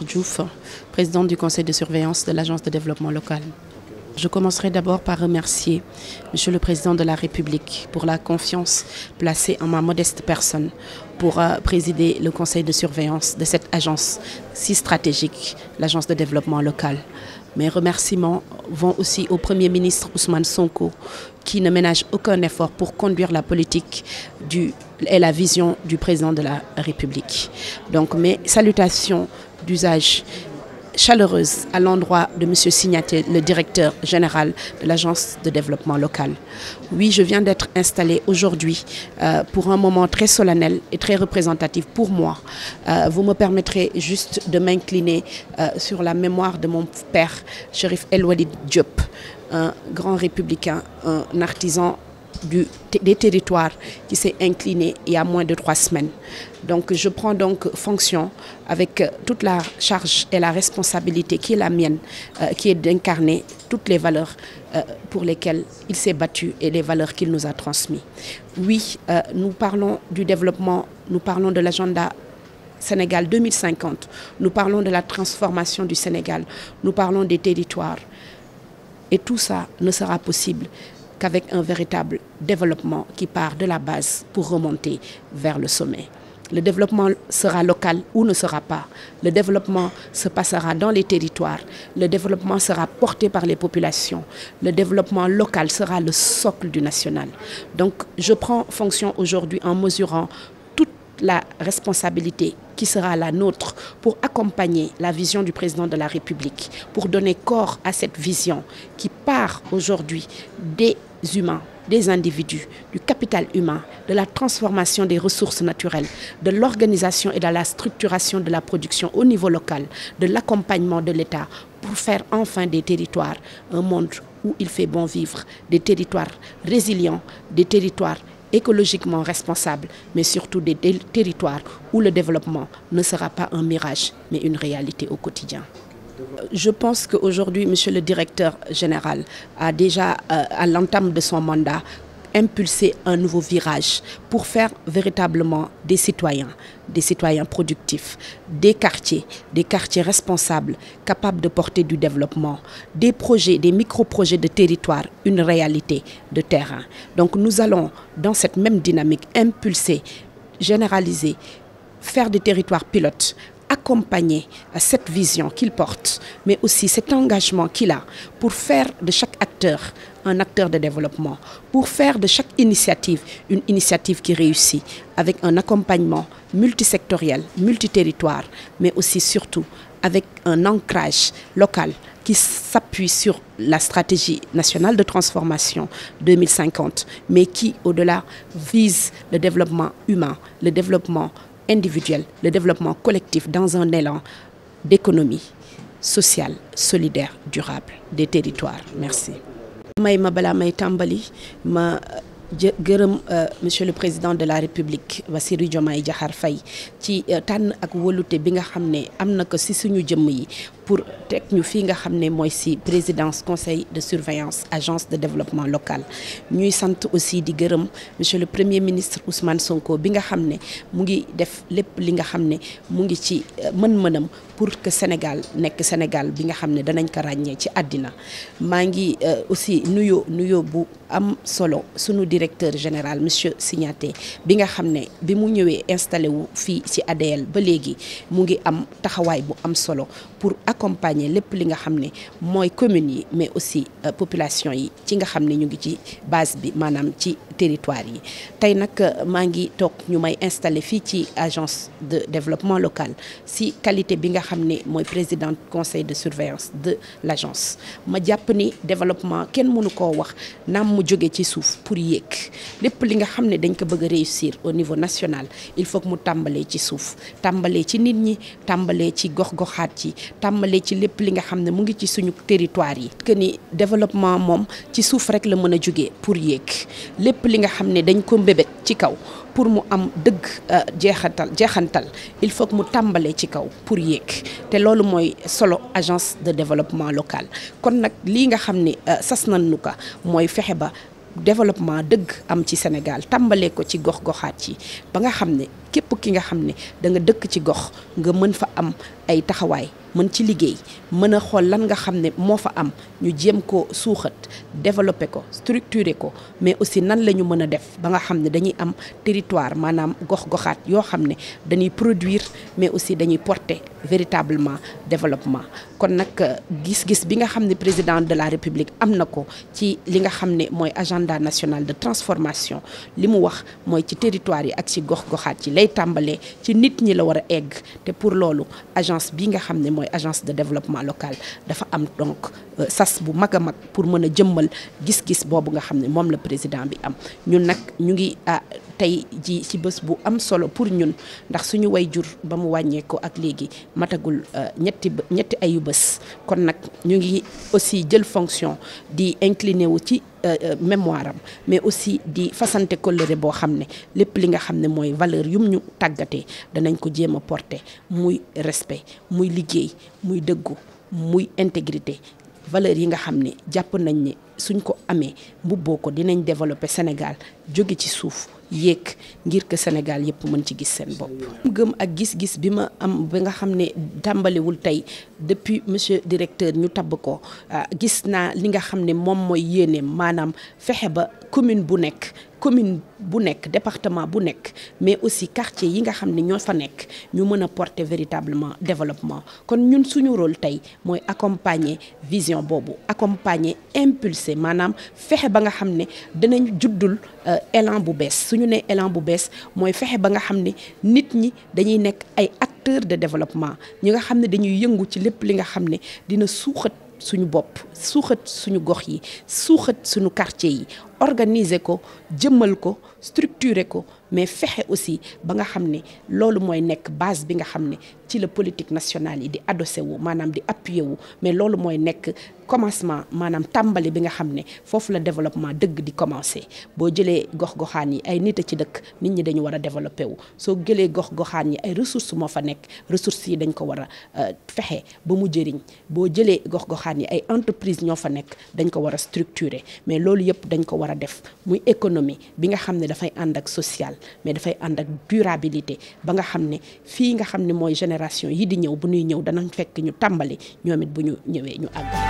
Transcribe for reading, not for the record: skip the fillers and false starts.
Dior Diouf, présidente du conseil de surveillance de l'Agence de développement local. Je commencerai d'abord par remercier Monsieur le Président de la République pour la confiance placée en ma modeste personne pour présider le conseil de surveillance de cette agence si stratégique, l'Agence de développement local. Mes remerciements vont aussi au Premier ministre Ousmane Sonko qui ne ménage aucun effort pour conduire la politique et la vision du Président de la République. Donc mes salutations d'usage chaleureuse à l'endroit de M. Signaté, le directeur général de l'Agence de développement local. Oui, je viens d'être installée aujourd'hui pour un moment très solennel et très représentatif pour moi. Vous me permettrez juste de m'incliner sur la mémoire de mon père, Chérif El Walid Diop, un grand républicain, un artisan des territoires qui s'est incliné il y a moins de 3 semaines. Donc je prends donc fonction avec toute la charge et la responsabilité qui est la mienne, qui est d'incarner toutes les valeurs pour lesquelles il s'est battu et les valeurs qu'il nous a transmises. Oui, nous parlons du développement, nous parlons de l'agenda Sénégal 2050, nous parlons de la transformation du Sénégal, nous parlons des territoires. Et tout ça ne sera possible qu'avec un véritable développement qui part de la base pour remonter vers le sommet. Le développement sera local ou ne sera pas. Le développement se passera dans les territoires. Le développement sera porté par les populations. Le développement local sera le socle du national. Donc je prends fonction aujourd'hui en mesurant toute la responsabilité qui sera la nôtre pour accompagner la vision du président de la République, pour donner corps à cette vision qui part aujourd'hui des humains, des individus, du capital humain, de la transformation des ressources naturelles, de l'organisation et de la structuration de la production au niveau local, de l'accompagnement de l'État pour faire enfin des territoires un monde où il fait bon vivre, des territoires résilients, des territoires écologiquement responsables, mais surtout des territoires où le développement ne sera pas un mirage, mais une réalité au quotidien. Je pense qu'aujourd'hui, Monsieur le directeur général a déjà, à l'entame de son mandat, impulsé un nouveau virage pour faire véritablement des citoyens productifs, des quartiers responsables, capables de porter du développement, des projets, des micro-projets de territoire, une réalité de terrain. Donc nous allons, dans cette même dynamique, impulser, généraliser, faire des territoires pilotes, accompagner cette vision qu'il porte, mais aussi cet engagement qu'il a pour faire de chaque acteur un acteur de développement, pour faire de chaque initiative une initiative qui réussit, avec un accompagnement multisectoriel, multiterritoire, mais aussi surtout avec un ancrage local qui s'appuie sur la stratégie nationale de transformation 2050, mais qui, au-delà, vise le développement humain, le développement individuel, le développement collectif dans un élan d'économie sociale, solidaire, durable des territoires. Merci. Monsieur le Président de la République Bassirou Diomaye Diakhar Faye ci tànn ak wóolute bi nga xam ne am na ko ci suñu jëmm yi pour teg ñu fii nga xam ne mooy ci présidence conseil de surveillance agence de développement local. ñuy sant aussi di gërëm monsieur le Premier ministre Ousmane Sonko bi nga xam ne mu ngi def lépp li nga xam ne mu ngi ci mën-mënam pour que Sénégal nekk Sénégal bi nga xam ne danañ ko ràññee ci àddina. maa ngi aussi nuyoo bu am solo sunu directeur général monsieur Signaté bi nga xam ne bi mu ñëwee installé wu fii ci ADL ba léegi mu ngi am taxawaay bu am solo pour accompagner lépp li nga xam ne mooy communes yi mais aussi population yi ci nga xam ne ñu ngi ci base bi maanaam ci territoire yi. tey nag maa ngi toog ñu may installé fii ci agence de développement local ci qualité bi nga xam ne mooy présidente conseil de surveillance de l'agence. ma jàpp ni développement kenn mënu koo wax naam mu jóge ci suuf pour yéeg lépp li nga xam ne dañ ko bëgg a réussir au niveau national il faut que mu tàmbalee ci suuf tàmbalee ci nit ñi tàmbalee ci gox-goxaat yi tàmbalee ci lépp li nga xam ne mu ngi ci suñu territoire yi. que ni développement moom ci suuf rek la mën a jógee pour yéeg lépp li nga xam ne dañ ko mbébét ci kaw pour mu am dëgg jeexantal il faut que mu tàmbalee ci kaw pour yéeg te loolu mooy solo agence de développement local. kon nag lii nga xam ne sas nañu ko mooy fexe ba développement dëgg am ci Sénégal tàmbalee ko ci gox-goxaat yi ba nga xam ne képp ki nga xam ne da nga dëkk ci gox nga mën fa am ay taxawaay mën ci liggéey mën a xool lan nga xam ne moo fa am ñu jéem ko suuxat développer ko structurer ko mais aussi nan la ñu mën a def ba nga xam ne dañuy am territoire maanaam gox-goxaat yoo xam ne dañuy produire mais aussi dañuy porter véritablement développement. kon nag gis-gis bi nga xam ne président de la République am na ko ci li nga xam ne mooy agenda national de transformation li mu wax mooy ci territoire yi ak ci gox-goxaat ci lay tàmbalee ci nit ñi la war a egg te pour loolu agence bi nga xam ne mooy agence de développement local dafa am donc sas bu mag a mag pour mën a jëmmal gis-gis boobu nga xam ne moom la président bi am. ñun nag ñu ngi tey ji ci bés bu am solo pour ñun ndax suñu way jur ba mu wàññeeko ak léegi matagul ñetti ayu bés kon nag ñu ngi aussi jël fonction di incliné wu ci mémoire am mais aussi di fasante kóllëre boo xam ne lépp li nga xam ne mooy valeur yum ñu tàggatee danañ ko jéem a porter muy respect muy liggéey muy dëggu muy intégrité valeur yi nga xam ne jàpp nañ ne suñ ko amee mbubboo ko dinañ développer Sénégal jóge ci suuf yéeg ngir que Sénégal yëpp mën ci gis seen bopp. gëm ak gis-gis bi ma am ba nga xam ne tàmbaliwul tey depuis monsieur directeur ñu tabb ko gis naa li nga xam ne moom mooy yéeneem maanaam fexe ba commune bu nekk département bu nekk mais aussi quartier yi nga xam ne ñoo fa nekk ñu mën a porter véritablement développement. kon ñun suñu rôle tey mooy accompagner vision boobu accompagner impulser maanaam fexe ba nga xam ne dinañ juddul élan bu bees. suñu ne élan bu bees mooy fexe ba nga xam ne nit ñi dañuy nekk ay acteurs de développement ñi nga xam ne dañuy yëngu ci lépp li nga xam ne dina suuxat suñu bopp suuxat suñu gox yi suuxat suñu quartier yi organiser ko jëmmal ko structurer ko mais fexe aussi ba nga xam ne loolu mooy nekk base bi nga xam ne ci la politique nationale yi di adossé wu maanaam di appuyer wu mais loolu mooy nekk commencement maanaam tàmbali bi nga xam ne foofu la développement dëgg di commencer boo jëlee gox-goxaan yi ay nit a ci dëkk nit ñi dañu war a développer wu soo jëlee gox-goxaan yi ay ressources moo fa nekk ressources yi dañ ko war a fexe ba mu jëriñ boo jëlee gox-goxaan yi ay entreprises ñoo fa nekk dañ ko war a structurer mais loolu yëpp dañ ko war a def muy économie bi nga xam ne dafay ànd ak social mais dafay ànd ak durabilité ba nga xam ne fii nga xam ne mooy génération yi di ñëw bu ñuy ñëw danañ fekk ñu tàmbali ñoom it bu ñu ñëwee ñu àgg.